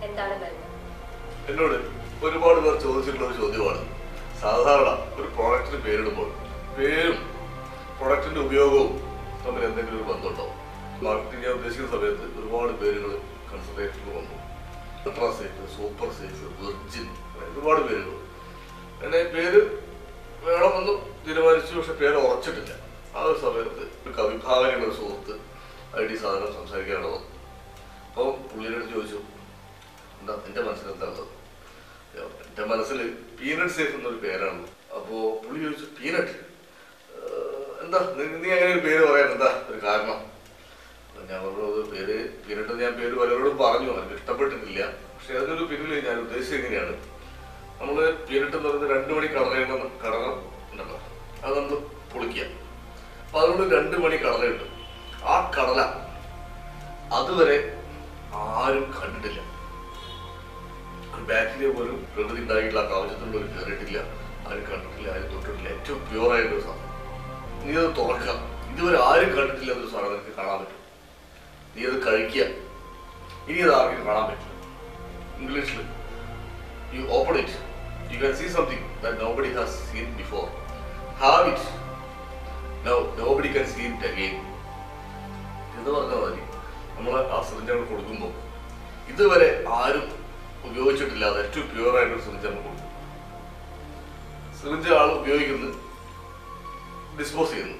എന്താണ് ബന്ധം? എന്നോട് ഒരുപാട് പേർ ചോദിച്ചിട്ടുള്ള ഒരു ചോദ്യമാണ്. സാധാരണ ഒരു പ്രോഡക്റ്റിന് പേരിടുമ്പോൾ പേരും പ്രൊഡക്റ്റിന്റെ ഉപയോഗവും തമ്മിൽ എന്തെങ്കിലും ഒരു ബന്ധമുണ്ടോ? മാർക്കറ്റിംഗ് ചെയ്യാൻ ഉദ്ദേശിക്കുന്ന സമയത്ത് ഒരുപാട് പേരുകൾ കൺസിഡറേഷനിൽ വന്നു. Ultra safe, super safe, virgin, ഒരുപാട് പേരുകൾ. എന്നെ പേര് വേണമെന്ന് തീരുമാനിച്ചു, പക്ഷെ പേര് ഉറച്ചിട്ടില്ല. ആ ഒരു സമയത്ത് ഒരു കവിഭാവനയുടെ ഒരു സുഹൃത്ത് ഐഡി സാധനം സംസാരിക്കാനുള്ള വന്നു. അപ്പോൾ പുള്ളിയോട് ചോദിച്ചു, എന്താ എൻ്റെ മനസ്സിലെന്താണുള്ളത്? എൻ്റെ മനസ്സിൽ പീനട്ട് സേഫ് എന്നൊരു പേരാണ്. അപ്പോൾ പുള്ളി ചോദിച്ചു, പീനട്ട് എന്താ നീ അങ്ങനെ ഒരു പേര് പറയാൻ എന്താ ഒരു കാരണം? ഞാൻ പറഞ്ഞത് പേര് പീനട്ട് ഞാൻ പേര് പലരോടും പറഞ്ഞു, അവർക്ക് ഇഷ്ടപ്പെട്ടിട്ടില്ല. പക്ഷെ അതിനൊരു പിന്നിൽ ഞാൻ ഉദ്ദേശിച്ചത് എങ്ങനെയാണ്, നമ്മൾ പീനട്ട് എന്ന് പറയുന്നത് 2 മണി കടല ഉണ്ടല്ലോ, അത് നമ്മൾ പൊളിക്കുക. അപ്പൊ അതുകൊണ്ട് 2 മണി കടല കിട്ടും. ആ കടല അതുവരെ ആരും കണ്ടിട്ടില്ല. ബാക്ടീരിയ പോലും പ്രകൃതി ഉണ്ടായിട്ടുള്ള ആ കവചത്തിലുള്ള ഒരു കയറിയിട്ടില്ല, ആരും കണ്ടിട്ടില്ല, ആരും തൊട്ടിട്ടില്ല. ഏറ്റവും പ്യുവറായിട്ടൊരു സാധനം. നീ അത് തുറക്കാം, ഇതുവരെ ആരും കണ്ടിട്ടില്ല എന്നൊരു സാധനം നിനക്ക് കാണാൻ പറ്റും. നീ അത് കഴിക്കുക, ഇനി അത് ആർക്കും കാണാൻ പറ്റില്ല. ഇംഗ്ലീഷിൽ you open it, you can see something that nobody has seen before. Have it, now nobody can see it again എന്ന് പറഞ്ഞാൽ മതി. നമ്മൾ ആ സിറിഞ്ച് കൊടുക്കുമ്പോൾ ഇതുവരെ ആരും ഉപയോഗിച്ചിട്ടില്ലാതെ ഏറ്റവും പ്യുവറായിട്ടൊരു സിറിഞ്ച് നമ്മൾ കൊടുക്കും. സിറിഞ്ച് ആൾ ഉപയോഗിക്കുന്നത് ഡിസ്പോസ് ചെയ്യുന്നു.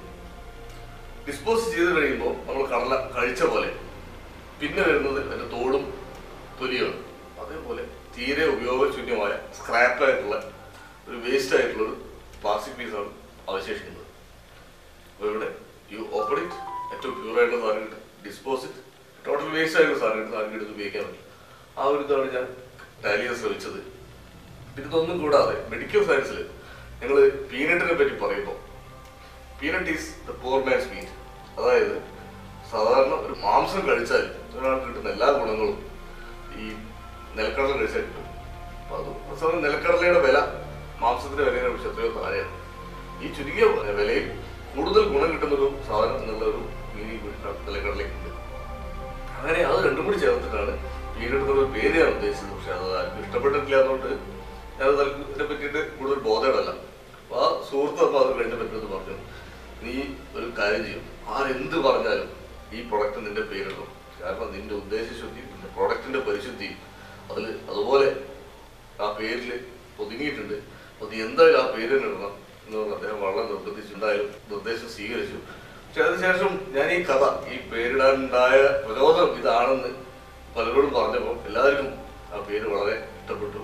ഡിസ്പോസ് ചെയ്ത് കഴിയുമ്പോൾ നമ്മൾ കടല കഴിച്ച പോലെ പിന്നെ വരുന്നത് അതിൻ്റെ തോടും തൊലിയാണ്. അതേപോലെ തീരെ ഉപയോഗശൂന്യമായ സ്ക്രാപ്പായിട്ടുള്ള ഒരു വേസ്റ്റ് ആയിട്ടുള്ളൊരു പ്ലാസ്റ്റിക് പീസാണ് അവശേഷിക്കുന്നത്. അപ്പോൾ ഇവിടെ യു ഓപ്പൺ ഇറ്റ്, ഏറ്റവും പ്യൂറായിട്ടുള്ള സാധനം കിട്ടും. ഡിസ്പോസ് ഇറ്റ്, ടോട്ടൽ വേസ്റ്റ് ആയിട്ടുള്ള സാധനം കിട്ടും, സാധനം എടുത്ത് ഉപയോഗിക്കാൻ പറ്റും. ആ ഒരു ഇതാണ് ഞാൻ ടാലി ചെയ്യാൻ ശ്രമിച്ചത്. ഇതൊന്നും കൂടാതെ മെഡിക്കൽ സയൻസിൽ ഞങ്ങൾ പീനട്ടിനെ പറ്റി പറയുമ്പോൾ peanut is the poor man's meat. അതായത് സാധാരണ ഒരു മാംസം കഴിച്ചാൽ ഒരാൾക്ക് കിട്ടുന്ന എല്ലാ ഗുണങ്ങളും ഈ നിലക്കടല കഴിച്ചാൽ കിട്ടും. അപ്പോൾ അത് സാധാരണ നിലക്കടലയുടെ വില മാംസത്തിന്റെ വിലയെ കുറിച്ച് എത്രയോ താഴെയാണ്. ഈ ചുരുങ്ങിയ വിലയിൽ കൂടുതൽ ഗുണം കിട്ടുന്നൊരു സാധനം എന്നുള്ളൊരു നിലക്കടലയ്ക്കുണ്ട്. അങ്ങനെ അത് രണ്ടും കൂടി ചേർത്തിട്ടാണ് പീനട്ട് എന്നൊരു പേര് ഞാൻ ഉദ്ദേശിച്ചത്. പക്ഷെ അത് ആർക്കും ഇഷ്ടപ്പെട്ടിട്ടില്ല. അതുകൊണ്ട് ഞാനത് ഇതിനെ പറ്റിയിട്ട് കൂടുതൽ ബോധേടല്ല. അപ്പോൾ ആ സുഹൃത്ത് അപ്പോൾ അത് കഴിഞ്ഞ പറ്റുമെന്ന് പറഞ്ഞു, നീ ഒരു കാര്യം ചെയ്യും, ആരെന്ത് പറഞ്ഞാലും ഈ പ്രൊഡക്റ്റ് നിന്റെ പേരിടണം. കാരണം നിന്റെ ഉദ്ദേശശുദ്ധിയും നിന്റെ പ്രൊഡക്റ്റിന്റെ പരിശുദ്ധിയും അതുപോലെ ആ പേരിൽ ഒതുങ്ങിയിട്ടുണ്ട്. അപ്പോൾ നീ എന്തായാലും ആ പേര് തന്നെ ഇടണം എന്ന് പറഞ്ഞ് അദ്ദേഹം വളരെ നിർബന്ധിച്ചുണ്ടായാലും നിർദ്ദേശം സ്വീകരിച്ചു. പക്ഷെ അതിനുശേഷം ഞാൻ ഈ കഥ, ഈ പേരിടാനുണ്ടായ പ്രചോദനം ഇതാണെന്ന് പലരോടും പറഞ്ഞപ്പോൾ എല്ലാവർക്കും ആ പേര് വളരെ ഇഷ്ടപ്പെട്ടു.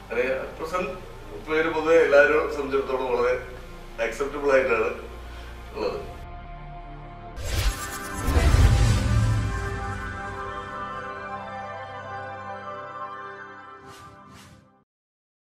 അങ്ങനെ പ്രസന്റ് പേര് പൊതുവെ എല്ലാവരും സംബന്ധിച്ചിടത്തോളം വളരെ അക്സെപ്റ്റബിൾ ആയിട്ടാണ് ഉള്ളത്.